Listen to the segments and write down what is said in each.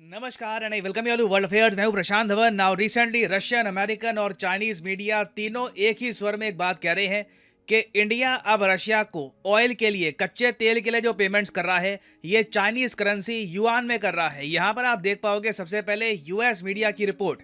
नमस्कार and I welcome you to world affairs. मैं हूं Prashant Dhawan. Now recently Russian, American और चाइनीज मीडिया तीनों एक ही स्वर में एक बात कह रहे हैं कि इंडिया अब रशिया को ऑयल के लिए, कच्चे तेल के लिए जो पेमेंट्स कर रहा है ये चाइनीज करेंसी युआन में कर रहा है। यहां पर आप देख पाओगे सबसे पहले यूएस मीडिया की रिपोर्ट।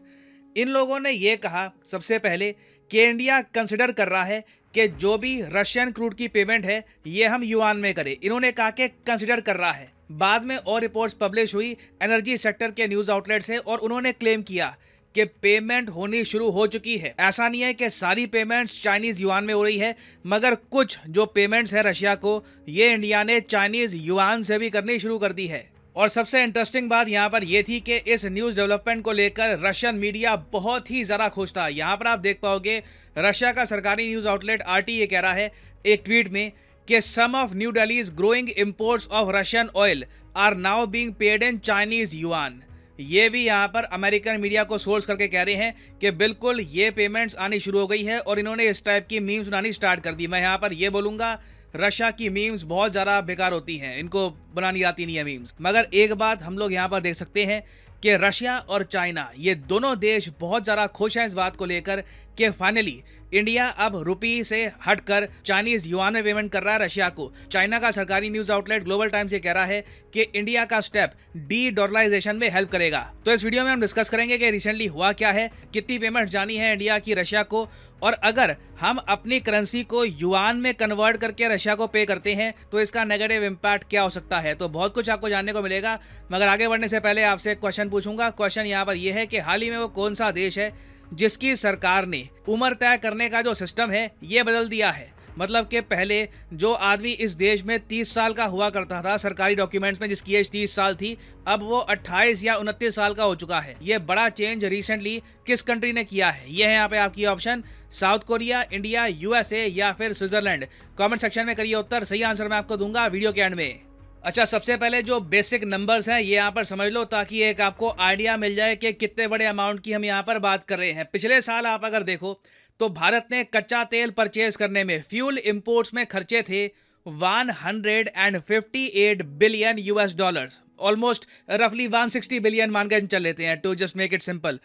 इन लोगों ने ये कहा सबसे पहले कि इंडिया कंसिडर कर रहा है कि जो भी रशियन क्रूड की पेमेंट है ये हम युआन में करें। इन्होंने कहा कि कंसिडर कर रहा है। बाद में और रिपोर्ट्स पब्लिश हुई एनर्जी सेक्टर के न्यूज आउटलेट से और उन्होंने क्लेम किया कि पेमेंट होनी शुरू हो चुकी है। ऐसा नहीं है कि सारी पेमेंट्स चाइनीज युआन में हो रही है, मगर कुछ जो पेमेंट्स है रशिया को, ये इंडिया ने चाइनीज युआन से भी करनी शुरू कर दी है। और सबसे इंटरेस्टिंग बात यहाँ पर यह थी कि इस न्यूज डेवलपमेंट को लेकर रशियन मीडिया बहुत ही ज्यादा खुश था। यहाँ पर आप देख पाओगे रशिया का सरकारी न्यूज आउटलेट आरटी ये कह रहा है एक ट्वीट में कि some of New Delhi's growing imports of Russian oil are now being paid in Chinese yuan. ये भी यहाँ पर अमेरिकन मीडिया को सोर्स करके कह रहे हैं कि बिल्कुल ये पेमेंट्स आनी शुरू हो गई है और इन्होंने इस टाइप की मीम्स बनानी स्टार्ट कर दी। मैं यहाँ पर ये बोलूंगा रशिया की मीम्स बहुत ज़्यादा बेकार होती हैं, इनको बनानी आती नहीं है मीम्स। मगर एक बात हम लोग यहाँ पर देख सकते हैं कि रशिया और चाइना ये दोनों देश बहुत ज़्यादा खुश हैं इस बात को लेकर कि फाइनली इंडिया अब रुपी से हटकर चाइनीज युआन में पेमेंट कर रहा है रशिया को। चाइना का सरकारी न्यूज आउटलेट ग्लोबल टाइम्स ये कह रहा है कि इंडिया का स्टेप डी डॉलराइजेशन में हेल्प करेगा। तो इस वीडियो में हम डिस्कस करेंगे कि रिसेंटली हुआ क्या है, कितनी पेमेंट जानी है इंडिया की रशिया को, और अगर हम अपनी करेंसी को युआन में कन्वर्ट करके रशिया को पे करते हैं तो इसका नेगेटिव इम्पैक्ट क्या हो सकता है। तो बहुत कुछ आपको जानने को मिलेगा, मगर आगे बढ़ने से पहले आपसे एक क्वेश्चन पूछूंगा। क्वेश्चन यहाँ पर यह है कि हाल ही में वो कौन सा देश है जिसकी सरकार ने उम्र तय करने का जो सिस्टम है ये बदल दिया है। मतलब कि पहले जो आदमी इस देश में 30 साल का हुआ करता था सरकारी डॉक्यूमेंट्स में, जिसकी एज 30 साल थी, अब वो 28 या 29 साल का हो चुका है। ये बड़ा चेंज रिसेंटली किस कंट्री ने किया है? ये है यहाँ पे आपकी option, south Korea, India, USA या फिर स्विट्जरलैंड। कमेंट सेक्शन में करिए उत्तर, सही आंसर मैं आपको दूंगा वीडियो के एंड में। अच्छा, सबसे पहले जो बेसिक नंबर्स हैं ये यहाँ पर समझ लो ताकि एक आपको आइडिया मिल जाए कि कितने बड़े अमाउंट की हम यहाँ पर बात कर रहे हैं। पिछले साल आप अगर देखो तो भारत ने कच्चा तेल परचेज करने में, फ्यूल इंपोर्ट्स में खर्चे थे 158 बिलियन यूएस डॉलर्स, ऑलमोस्ट रफली 160 बिलियन मान के चल लेते हैं to just make it simple.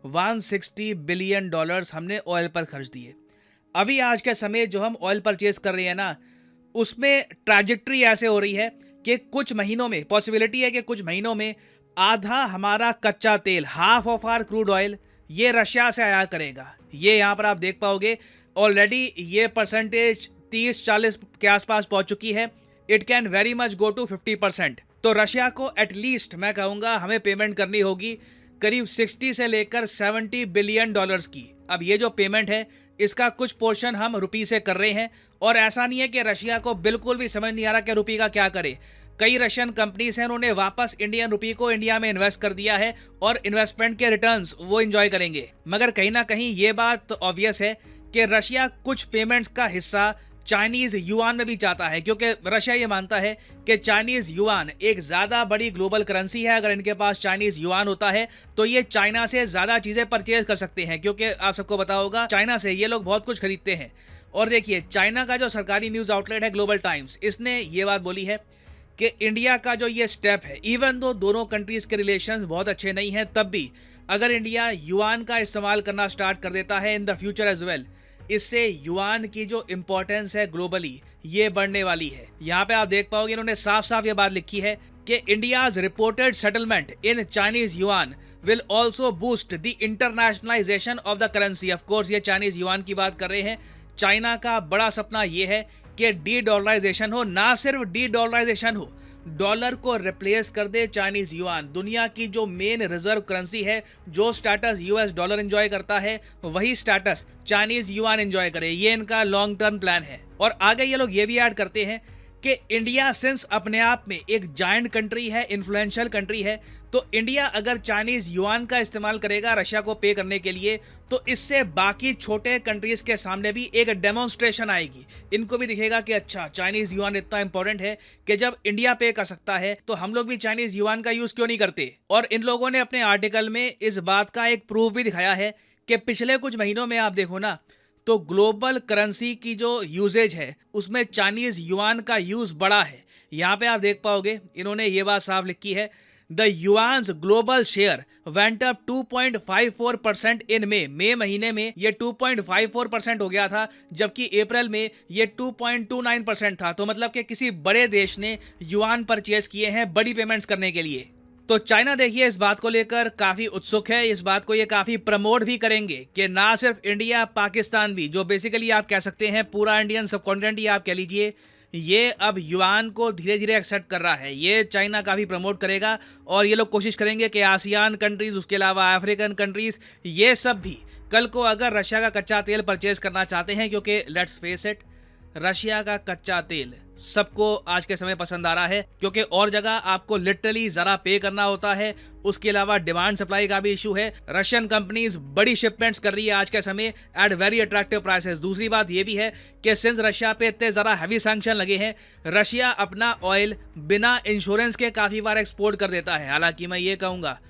160 billion dollars हमने ऑयल पर खर्च दिए। अभी आज के समय जो हम ऑयल परचेज कर रहे हैं ना, उसमें ट्रैजेक्टरी ऐसे हो रही है कि कुछ महीनों में पॉसिबिलिटी है कि कुछ महीनों में आधा हमारा कच्चा तेल, half of our crude oil, ये रशिया से आया करेगा। ये यहाँ पर आप देख पाओगे ऑलरेडी ये परसेंटेज 30-40 के आसपास पहुंच चुकी है। It can very much go to 50%। तो रशिया को एटलीस्ट मैं कहूँगा हमें पेमेंट करनी होगी करीब 60 से लेकर 70 बिलियन डॉलर्स की। अब ये जो पेमेंट है इसका कुछ पोर्शन हम रुपी से कर रहे हैं, और ऐसा नहीं है कि रशिया को बिल्कुल भी समझ नहीं आ रहा कि रुपी का क्या करे। कई रशियन कंपनीज हैं, उन्होंने वापस इंडियन रुपी को इंडिया में इन्वेस्ट कर दिया है और इन्वेस्टमेंट के रिटर्न्स वो एंजॉय करेंगे। मगर कहीं ना कहीं ये बात ऑब्वियस है कि रशिया कुछ पेमेंट्स का हिस्सा चाइनीज युआन में भी चाहता है, क्योंकि रशिया ये मानता है कि चाइनीज युआन एक ज्यादा बड़ी ग्लोबल करेंसी है। अगर इनके पास चाइनीज युआन होता है तो ये चाइना से ज्यादा चीजें परचेज कर सकते हैं, क्योंकि आप सबको पता होगा चाइना से ये लोग बहुत कुछ खरीदते हैं। और देखिए, चाइना का जो सरकारी न्यूज आउटलेट है ग्लोबल टाइम्स, इसने ये बात बोली है कि इंडिया का जो ये स्टेप है, इवन दो दोनों कंट्रीज के रिलेशंस बहुत अच्छे नहीं हैं, तब भी अगर इंडिया युआन का इस्तेमाल करना स्टार्ट कर देता है in the future as well, इससे युआन की जो इंपॉर्टेंस है ग्लोबली ये बढ़ने वाली है। यहाँ पे आप देख पाओगे इन्होंने साफ साफ ये बात लिखी है कि India's reported settlement in Chinese yuan will also boost the internationalisation of the currency. Of course ये चाइनीज युआन की बात कर रहे हैं। चाइना का बड़ा सपना ये है कि डी डॉलराइजेशन हो, ना सिर्फ डी डॉलराइजेशन हो, डॉलर को रिप्लेस कर दे चाइनीज युआन। दुनिया की जो मेन रिजर्व करेंसी है, जो स्टेटस यूएस डॉलर एंजॉय करता है वही स्टेटस चाइनीज युआन एंजॉय करे। ये इनका लॉन्ग टर्म प्लान है। और आगे ये लोग ये भी ऐड करते हैं कि इंडिया सिंस अपने आप में एक जायंट कंट्री है, इन्फ्लुएंशियल कंट्री है, तो इंडिया अगर चाइनीज युआन का इस्तेमाल करेगा रशिया को पे करने के लिए, तो इससे बाकी छोटे कंट्रीज के सामने भी एक डेमोन्स्ट्रेशन आएगी। इनको भी दिखेगा कि अच्छा, चाइनीज युआन इतना इंपॉर्टेंट है कि जब इंडिया पे कर सकता है तो हम लोग भी चाइनीज युआन का यूज क्यों नहीं करते। और इन लोगों ने अपने आर्टिकल में इस बात का एक प्रूफ भी दिखाया है कि पिछले कुछ महीनों में आप देखो ना, तो ग्लोबल करेंसी की जो यूजेज है उसमें चाइनीज युआन का यूज बढ़ा है। यहाँ पे आप देख पाओगे इन्होंने ये बात साफ लिखी है the yuan's global share went up 2.54% in May महीने में ये 2.54% हो गया था, जबकि अप्रैल में ये 2.29% था। तो मतलब कि किसी बड़े देश ने युआन परचेज किए हैं बड़ी पेमेंट्स करने के लिए। तो चाइना देखिए इस बात को लेकर काफ़ी उत्सुक है, इस बात को ये काफ़ी प्रमोट भी करेंगे कि ना सिर्फ इंडिया, पाकिस्तान भी, जो बेसिकली आप कह सकते हैं पूरा इंडियन सबकॉन्टिनेंट ही आप कह लीजिए, ये अब युआन को धीरे धीरे एक्सेप्ट कर रहा है। ये चाइना काफ़ी प्रमोट करेगा और ये लोग कोशिश करेंगे कि आसियान कंट्रीज़, उसके अलावा अफ्रीकन कंट्रीज़, ये सब भी कल को अगर रशिया का कच्चा तेल परचेज करना चाहते हैं, क्योंकि लेट्स फेस इट, रशिया का कच्चा तेल सबको आज के समय पसंद आ रहा है, क्योंकि और जगह आपको लिटरली ज़रा पे करना होता है। उसके अलावा डिमांड सप्लाई का भी इशू है। रशियन कंपनीज बड़ी शिपमेंट्स कर रही है आज के समय एट वेरी अट्रैक्टिव प्राइसेस। दूसरी बात ये भी है कि सिंस रशिया पे इतने ज़रा हैवी सैंक्शन लगे हैं, रशिया अपना ऑयल बिना इंश्योरेंस के काफ़ी बार एक्सपोर्ट कर देता है। हालांकि मैं ये कहूँगा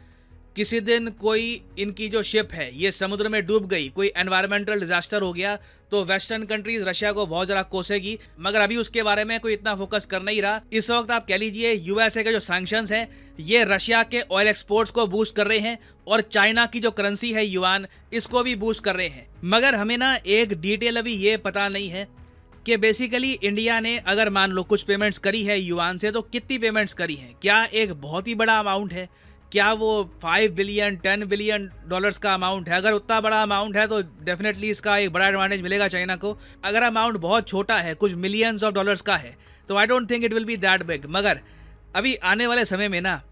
किसी दिन कोई इनकी जो शिप है ये समुद्र में डूब गई, कोई एनवायरमेंटल डिजास्टर हो गया, तो वेस्टर्न कंट्रीज रशिया को बहुत ज़रा कोसेगी, मगर अभी उसके बारे में कोई इतना फोकस कर नहीं रहा। इस वक्त आप कह लीजिए यूएसए के जो सैंक्शंस हैं ये रशिया के ऑयल एक्सपोर्ट्स को बूस्ट कर रहे हैं और चाइना की जो करेंसी है युआन, इसको भी बूस्ट कर रहे हैं। मगर हमें ना एक डिटेल अभी ये पता नहीं है कि बेसिकली इंडिया ने अगर मान लो कुछ पेमेंट्स करी है युआन से, तो कितनी पेमेंट्स करी हैं। क्या एक बहुत ही बड़ा अमाउंट है? क्या वो 5 बिलियन 10 बिलियन डॉलर्स का अमाउंट है? अगर उतना बड़ा अमाउंट है तो डेफिनेटली इसका एक बड़ा एडवांटेज मिलेगा चाइना को। अगर अमाउंट बहुत छोटा है, कुछ मिलियंस ऑफ डॉलर्स का है, तो I don't think it will be that big. मगर अभी आने वाले समय में ना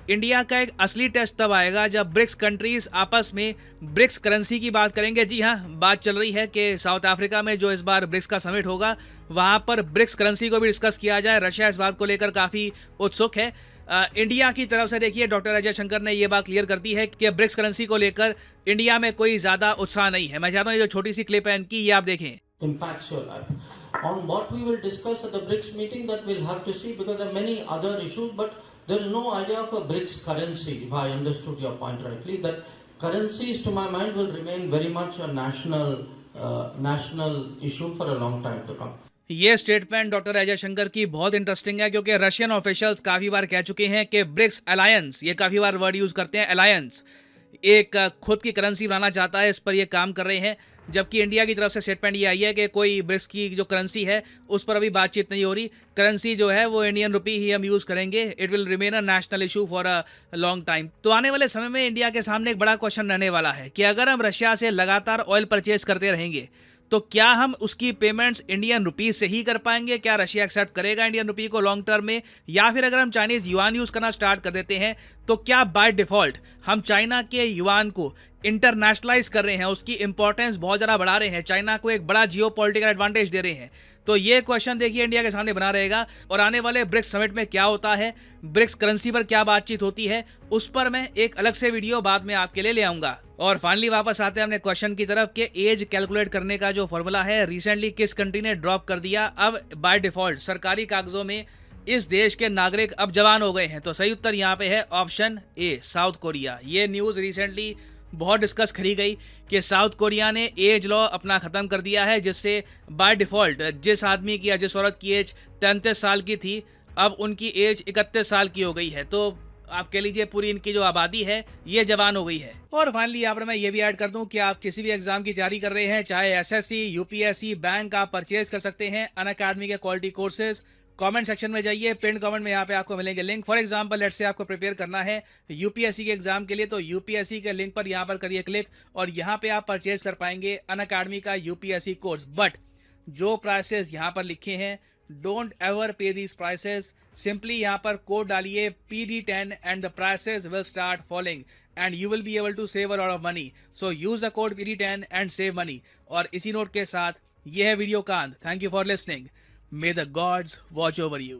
इंडिया का एक असली टेस्ट तब आएगा जब ब्रिक्स कंट्रीज आपस में ब्रिक्स करेंसी की बात करेंगे। जी हाँ, बात चल रही है कि साउथ अफ्रीका में जो इस बार ब्रिक्स का समिट होगा वहाँ पर ब्रिक्स करेंसी को भी डिस्कस किया जाए। रशिया इस बात को लेकर काफ़ी उत्सुक है। इंडिया की तरफ से देखिए डॉक्टर अजय शंकर ने ये बात क्लियर कर दी है कि ब्रिक्स करेंसी को लेकर इंडिया में कोई ज़्यादा उत्साह नहीं है। मैं चाहता हूँ ये जो छोटी सी क्लिप है इनकी, ये आप देखें। Impacts your life. On what we will discuss at the BRICS meeting, that we'll have to see, because there are many other issues, but there is no idea of a BRICS currency, if I understood your point rightly. That currencies, to my mind, will remain very much a national issue for a long time to come. ये statement doctor Ajay Shankar की बहुत interesting है, क्योंकि Russian officials काफ़ी बार कह चुके हैं कि ब्रिक्स अलायंस, ये काफ़ी बार वर्ड यूज़ करते हैं, अलायंस एक खुद की करेंसी बनाना चाहता है, इस पर ये काम कर रहे हैं। जबकि इंडिया की तरफ से स्टेटमेंट ये आई है कि कोई ब्रिक्स की जो करेंसी है उस पर अभी बातचीत नहीं हो रही। करेंसी जो है वो इंडियन रुपी ही हम यूज़ करेंगे। It will remain a national issue for a long time. तो आने वाले समय में इंडिया के सामने एक बड़ा क्वेश्चन रहने वाला है कि अगर हम रशिया से लगातार ऑयल परचेज करते रहेंगे तो क्या हम उसकी पेमेंट्स इंडियन रुपीज से ही कर पाएंगे? क्या रशिया एक्सेप्ट करेगा इंडियन रुपी को लॉन्ग टर्म में? या फिर अगर हम चाइनीज युआन यूज़ करना स्टार्ट कर देते हैं तो क्या बाय डिफॉल्ट हम चाइना के युआन को इंटरनेशनलाइज कर रहे हैं, उसकी इंपॉर्टेंस बहुत ज़्यादा बढ़ा रहे हैं, चाइना को एक बड़ा जियोपॉलिटिकल एडवांटेज दे रहे हैं? तो ये क्वेश्चन देखिए इंडिया के सामने बना रहेगा। और आने वाले ब्रिक्स समिट में क्या होता है, ब्रिक्स करेंसी पर क्या बातचीत होती है, उस पर मैं एक अलग से वीडियो बाद में आपके लिए ले आऊंगा। और फाइनली वापस आते हैं अपने क्वेश्चन की तरफ कि एज कैलकुलेट करने का जो फॉर्मूला है रिसेंटली किस कंट्री ने ड्रॉप कर दिया। अब बाय डिफॉल्ट सरकारी कागजों में इस देश के नागरिक अब जवान हो गए हैं। तो सही उत्तर यहाँ पे है ऑप्शन ए, साउथ कोरिया। ये न्यूज़ रिसेंटली बहुत डिस्कस करी गई कि साउथ कोरिया ने एज लॉ अपना ख़त्म कर दिया है, जिससे बाय डिफ़ॉल्ट जिस आदमी की या जिस औरत की एज 33 साल की थी अब उनकी एज 31 साल की हो गई है। तो आप कह लीजिए पूरी इनकी जो आबादी है ये जवान हो गई है। और फाइनली यहाँ पर मैं ये भी ऐड कर दूं कि आप किसी भी एग्जाम की तैयारी कर रहे हैं, चाहे एसएससी, यूपीएससी, बैंक, आप परचेज कर सकते हैं अनअकैडमी के क्वालिटी कोर्सेज। कमेंट सेक्शन में जाइए, पिन कमेंट में यहाँ पे आपको मिलेंगे link. For example let's say आपको प्रिपेयर करना है यूपीएससी के एग्जाम के लिए, तो यूपीएससी के लिंक पर यहाँ पर करिए क्लिक और यहाँ पे आप परचेज कर पाएंगे अनअकैडमी का यूपीएससी कोर्स। बट जो प्राइसेस यहाँ पर लिखे हैं, don't ever pay these prices. Simply यहाँ पर कोड डालिए PD10 and the prices will start falling and you will be able to save a lot of money. So use the code PD10 and save money. और इसी note के साथ ये है video का अंत। Thank you for listening. May the gods watch over you.